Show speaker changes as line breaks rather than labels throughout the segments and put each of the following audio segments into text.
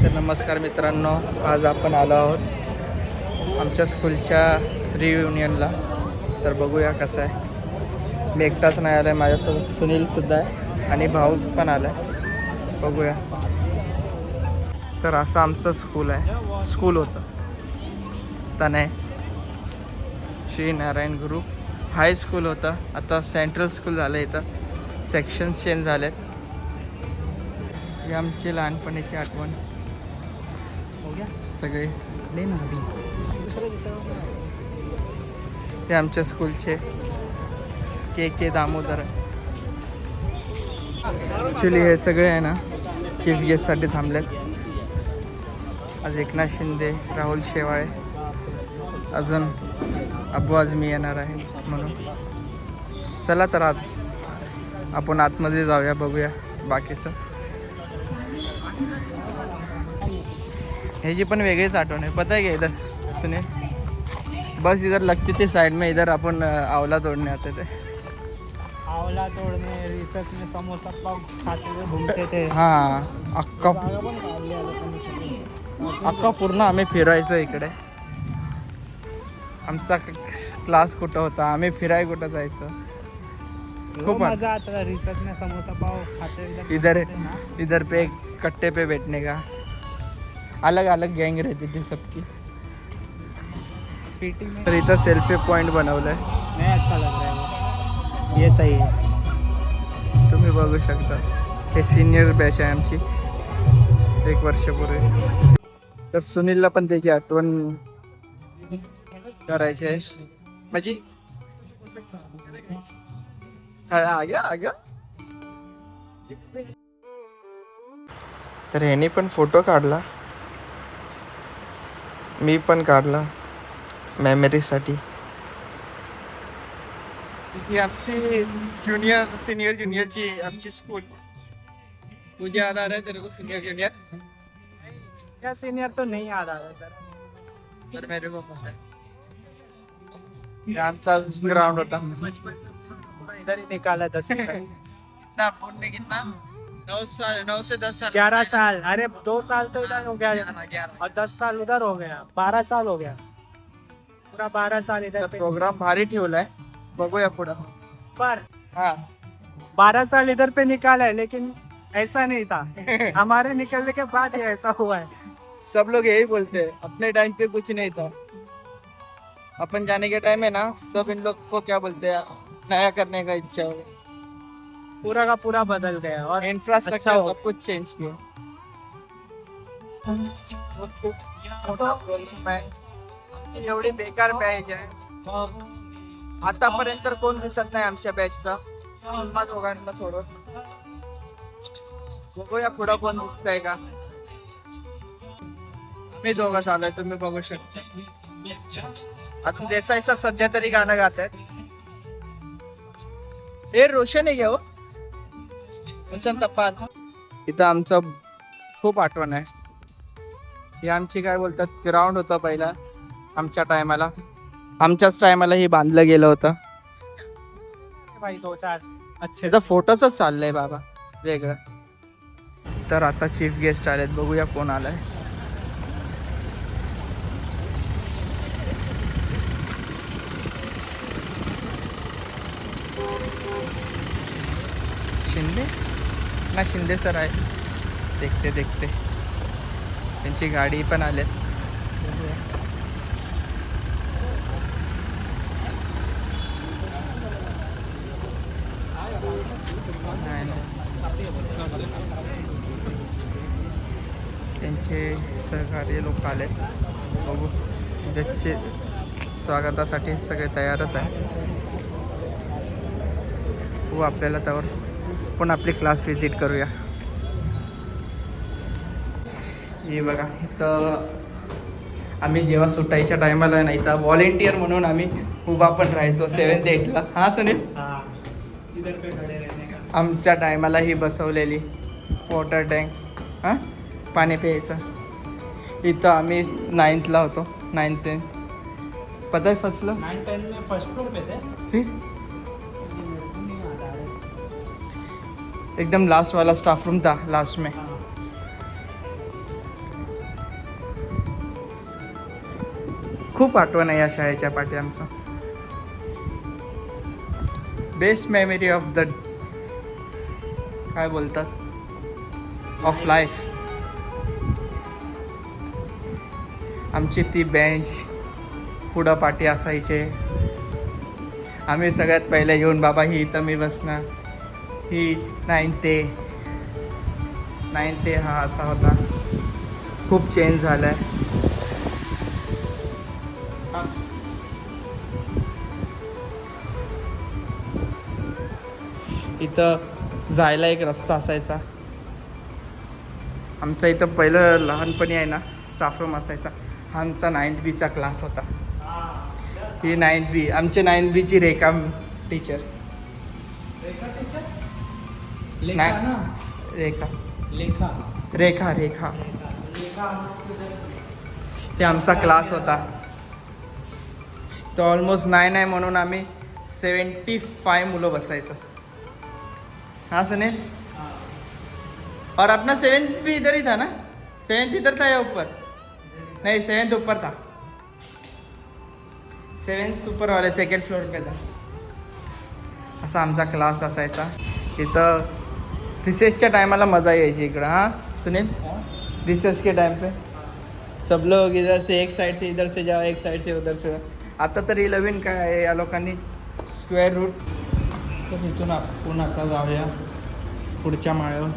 तर नमस्कार मित्रांनो, आज आपण आलो आहोत आमच्या स्कूलच्या रियुनियनला. तर बघूया कसं आहे. मी एकटाच नाही आला आहे, माझ्यासोबत सुनीलसुद्धा आहे आणि भाऊ पण आला आहे. बघूया. तर असं आमचं स्कूल होतं. तने श्री नारायण गुरु हायस्कूल होतं. आता सेंट्रल स्कूल झालं. इथं सेक्शन चेंज झालेत. ही आमची लहानपणीची आठवण सगळे. हे आमच्या स्कूलचे के दामोदर. ॲक्च्युली हे सगळे आहे ना चीफ गेस्टसाठी थांबलेत. आज एकनाथ शिंदे, राहुल शेवाळे, अजून अब्बू आझमी येणार आहे म्हणून. चला तर आज आपण आतमध्ये जाऊया, बघूया बाकीचं. ह्याची पण वेगळीच आठवण है, पता है क्या इधर सुने. बस इधर लगती थी साइड में, इधर अपन आंवला तोड़ने आते थे.
आंवला तोड़ने, रिसर्च में समोसा पाव खाते हुए घूमते थे.
हाँ, अक्का पूर्ण आम्ही फिरायचो इकडे. आमचा क्लास कुठं होता, आम्ही फिराय कुठं जायचो. खूप
मजा आता रिसर्च में समोसा पाव खाते
इधर पे कट्टे पे बैठने का. अलग अलग गैंग रहती थी सबकी.
पीटी में
तर इथं सेल्फी पॉइंट बनवलंय.
नहीं अच्छा लग रहा है वो. ये सही है.
तुम्ही बघू शकता. हे सिनियर बॅच आहे आमची, 1 वर्षापूर्वी. तर सुनीलला पण त्याची आठवण करायची आहे. म्हणजे आग्या तर ह्याने पण फोटो काढला, मी पण काढला मेमरीसाठी. ही आमची सीनियर ज्युनियरची आमची स्कूल. मुझे याद आ रहा है तेरे को सीनियर जूनियर.
क्या सीनियर तो नहीं याद आ रहा सर.
तर मेरे को पता है. ये आमचा ग्राउंड होता.
इधर ही निकाला 10
कितना पुण्य, कितना 9 से 10 साल.
11 साल. अरे 2 साल तो इधर हो गया
11.
और 10 साल उधर हो गया. 12 साल हो गया. पूरा 12 साल इधर पे.
प्रोग्राम भारी ठेवलाय, बघूया पुढं.
पर
हाँ
12 साल इधर पे निकाला है, लेकिन ऐसा नहीं था. हमारे निकलने के बाद ये ऐसा हुआ है.
सब लोग यही बोलते हैं, अपने टाइम पे कुछ नहीं था. अपन जाने के टाइम है ना, सब इन लोग को क्या बोलते हैं, नया करने का इच्छा हो.
पूरा का पूरा बदल गया और
इंफ्रास्ट्रक्चर
अच्छा हो.
सब कुछ चेंज किया. एवढी बेकार बॅच आहे. आतापर्यंत कोण दिसत नाही आमच्या बॅचचा, दोघांना सोडून. बघूया पुढं कोण दिसतंय का. मी दोघं आलोय, तुम्ही बघू शकता. आता देसाई सर सध्या तरी गाणं गात आहेत. हे रोशन आहे हो, रोशन तपाल. इथं आमचं खूप आठवण आहे. ही आमची काय बोलतात ग्राउंड होतं पहिला आमच्या टायमाला. आमच्याच टायमाला ही बांधलं गेलं होतं.
भाई 2 4 अच्छे.
त्याचा फोटोच चाललंय बाबा वेगळं. तर आता चीफ गेस्ट आलेत, बघूया कोण आलाय. शिंदे ना, शिंदे सर आहे. देखते त्यांची गाडी पण आलेत. त्यांचे सहकार्य लोक आलेत. बघू, ज्याचे स्वागतासाठी सगळे तयारच आहे. हो, आपल्याला त्यावर पण आपली क्लास विजिट करूया. हे बघा, इथं आम्ही जेव्हा सुटायच्या टायमाला नाही, इथं व्हॉलेंटियर म्हणून आम्ही उभा पण राहायचो 7th 8th ला. हा सुनील,
इधर पे खड़े रहने का.
आमच्या टायमाला ही बसवलेली वॉटर टँक, हां पाणी प्यायचं. इथं आम्ही 9th ला होतो, 9th 10th. पता है फसलं
9 10 में फर्स्ट फ्लोर पे थे.
फिर एकदम लास्ट वाला स्टाफ रूम था, लास्ट में. खूप आठवण आहे या शाळेच्या पाठी आमचा. बेस्ट मेमरी ऑफ द काय बोलतात ऑफ लाईफ. आमची ती बेंच पुढं पाठी असायचे. आम्ही सगळ्यात पहिले येऊन बाबा ही इथं मी बसणार. ही 9th ते हा असा होता. खूप चेंज झाला आहे. इथं जायला एक रस्ता असायचा. आमचा इथं पहिलं लहानपणी आहे ना स्टाफ रूम असायचा. हा आमचा 9th Bचा क्लास होता. ही 9th B आमचे 9th Bची रेखा टीचर. रेखा हे आमचा क्लास होता. तो ऑलमोस्ट 9 आहे म्हणून आम्ही 75 मुलं बसायचं. हाँ सुनील. और अपना 7th भी इधर ही था ना. 7th इधर था या ऊपर. नहीं 7th ऊपर था. 7th ऊपर वाले 2nd फ्लोर पे था. असा आमचा क्लास असायचा. इथं रिसेसच्या टायमाला मजा यायची इकडं. हाँ सुनील. रिसेस के टाइम पे सब लोग इधर से एक साइड से इधर से जाओ, एक साइड से उधर से. आता तर 11 काय आहे या लोकांनी स्क्वेअर रूट. तर तिथून आपण आता जाऊया पुढच्या माळ्यावर.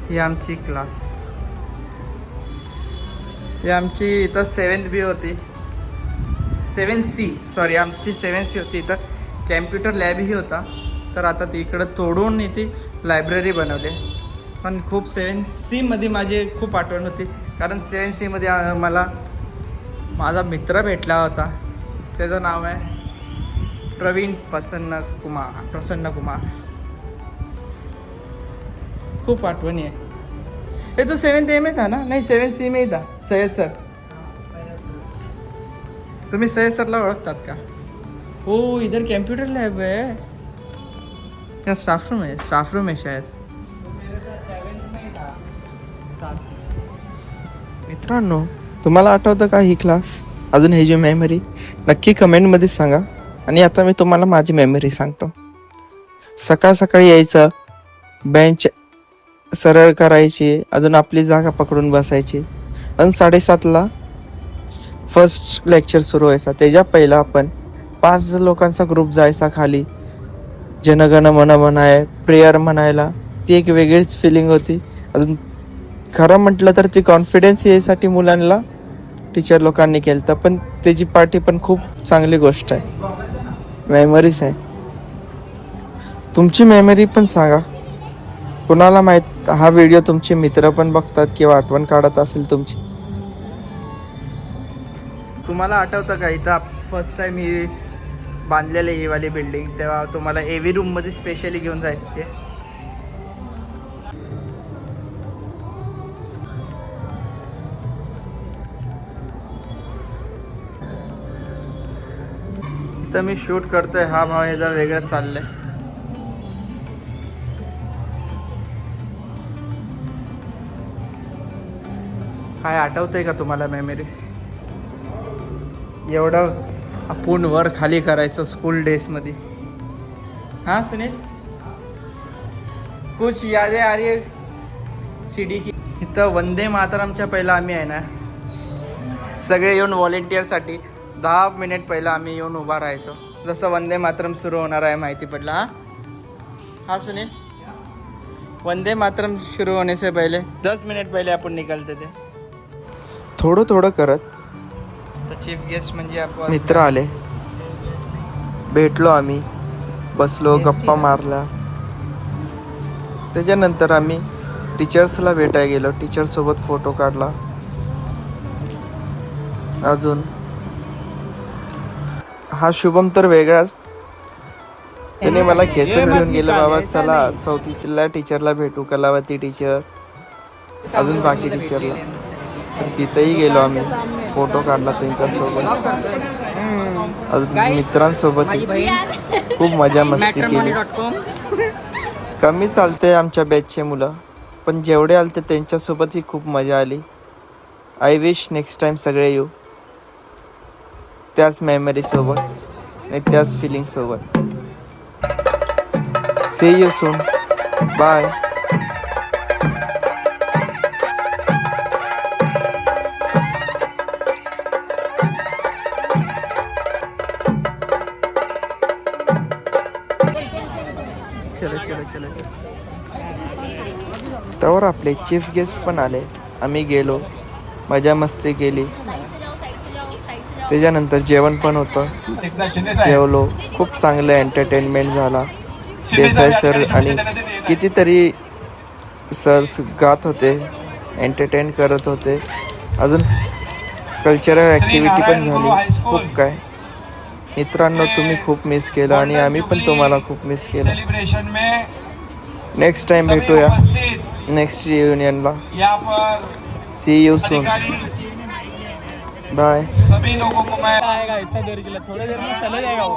ही आमची क्लास. ही आमची इथं 7th B होती. 7th C सॉरी आमची 7th C होती. इथं कॅम्प्युटर लॅबही होता. तर आता ती इकडं तोडून इथे लायब्ररी बनवली. पण खूप 7th C मध्ये माझी खूप आठवण होती. कारण 7th C मध्ये मला माझा मित्र भेटला होता. त्याचं नाव आहे प्रवीण प्रसन्न कुमार. खूप आठवणी आहे. ये तो 7th A में था ना. नहीं 7th C में ही था. सय्यद सर. तुम्ही सय्यद सरला ओळखतात का. हो इधर कॅम्प्युटर लॅब आहे. क्या स्टाफ रूम है. स्टाफ रूम है शायद. मित्रांनो तुम्हाला आठवतं का ही क्लास. अजून ही जी मेमरी नक्की कमेंटमध्ये सांगा. आणि आता मी तुम्हाला माझी मेमरी सांगतो. सकाळ सकाळी यायचं. बेंच सरळ करायची. अजून आपली जागा पकडून बसायची. आणि 7:30ला फर्स्ट लेक्चर सुरू व्हायचा. त्याच्या पहिला आपण 5 लोकांचा ग्रुप जायचा खाली. जनगण मन म्हणाय प्रेयर म्हणायला. ती एक वेगळीच फिलिंग होती. अजून खरं म्हटलं तर ती कॉन्फिडन्स यासाठी मुलांना टीचर लोकांनी केलं. पण त्याची पार्टी पण खूप चांगली गोष्ट आहे. मेमरीज आहे. तुमची मेमरी पण सांगा. कुणाला माहीत हा व्हिडिओ तुमचे मित्र पण बघतात किंवा आठवण काढत असेल तुमची. तुम्हाला आठवतं का इथं फर्स्ट टाइम ही बांधलेली ही वाली बिल्डिंग. तेव्हा तुम्हाला AV रूममध्ये स्पेशली घेऊन जायचे. इथं मी शूट करतोय. हा भाव ह्याचा वेगळंच चाललंय. काय आठवतंय का तुम्हाला मेमरीज. एवढं आपण वर खाली करायचो स्कूल डेजमध्ये. हाँ सुनील कुछ यादें आ रही है CD की. इथं वंदे मातरमच्या पहिला आम्ही आहे ना सगळे येऊन व्हॉलेंटिअरसाठी 10 मिनिट पहिला आम्ही येऊन उभा राहायचो. जसं वंदे मातरम सुरू होणार आहे माहिती पडलं. हाँ सुनील. वंदे मातरम शुरू होने से पहले 10 मिनिट पहिले आपण निकलते थे. थोडं करत तर चीफ गेस्ट म्हणजे आपण मित्र आले. भेटलो आम्ही. बसलो गप्पा मारला. त्याच्यानंतर आम्ही टीचर्सला भेटायला गेलो. टीचरसोबत फोटो काढला. अजून हा शुभम तर वेगळाच. त्याने मला खेचून घेऊन गेलं. बाबा चला 4थीला टीचरला भेटू. कलावती टीचर अजून बाकी टीचरला. तर तिथंही गेलो आम्ही. फोटो काढला त्यांच्यासोबत. अजून मित्रांसोबत खूप मजा मस्ती केली. कमी चालते आमच्या बॅचचे मुलं. पण जेवढे आलते त्यांच्यासोबतही खूप मजा आली. आय विश नेक्स्ट टाइम सगळे येऊ. त्याच मेमरीसोबत आणि त्याच फिलिंगसोबत. See you soon. बाय. चलो चलो चलो. त्यावर आपले चीफ गेस्ट पण आले. आम्ही गेलो, मजा मस्ती केली. त्याच्यानंतर जेवण पण होतं. जेवलो. खूप चांगलं एंटरटेनमेंट झाला. देसाई सर आणि कितीतरी सर्स गात होते, एंटरटेन करत होते. अजून कल्चरल ॲक्टिव्हिटी पण झाली. खूप काय. मित्रांनो, तुम्ही खूप मिस केलं आणि आम्ही पण तुम्हाला खूप मिस केलं. नेक्स्ट टाइम भेटूया नेक्स्ट रियुनियनला. See you soon. बाय.
सभी लोगों को मैं आएगा इतना देर के लिए, थोड़ी देर में चले जाएगा वो.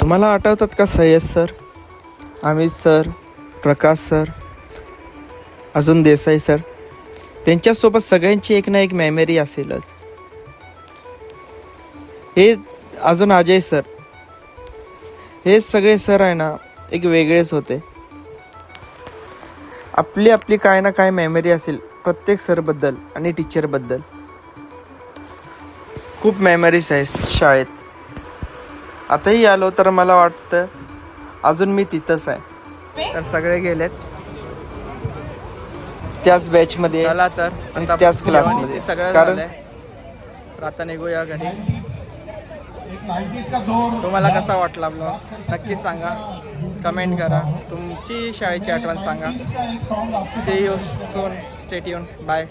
तुम्हाला आठवतात का सय्यद सर, अमित सर, प्रकाश सर, अजून देसाई सर? त्यांच्यासोबत सगळ्यांची एक ना एक मेमरी असेलच. हे अजून अजय सर, हे सगळे सर आहे ना, एक वेगळेच होते. आपली आपली काय ना काय मेमरी असेल प्रत्येक सरबद्दल आणि टीचरबद्दल. खूप मेमरीज आहेत शाळेत. आताही आलो तर मला वाटतं अजून मी तिथंच आहे. तर सगळे गेलेत त्याच बॅचमध्ये. चला तर आणि त्याच क्लासमध्ये सगळं कारण आता निघूया घरी. तुम्हाला कसा वाटला ब्लॉग नक्की सांगा, कमेंट करा. तुमची शाळेची आठवण सांगा. See you soon. Stay tune. Bye.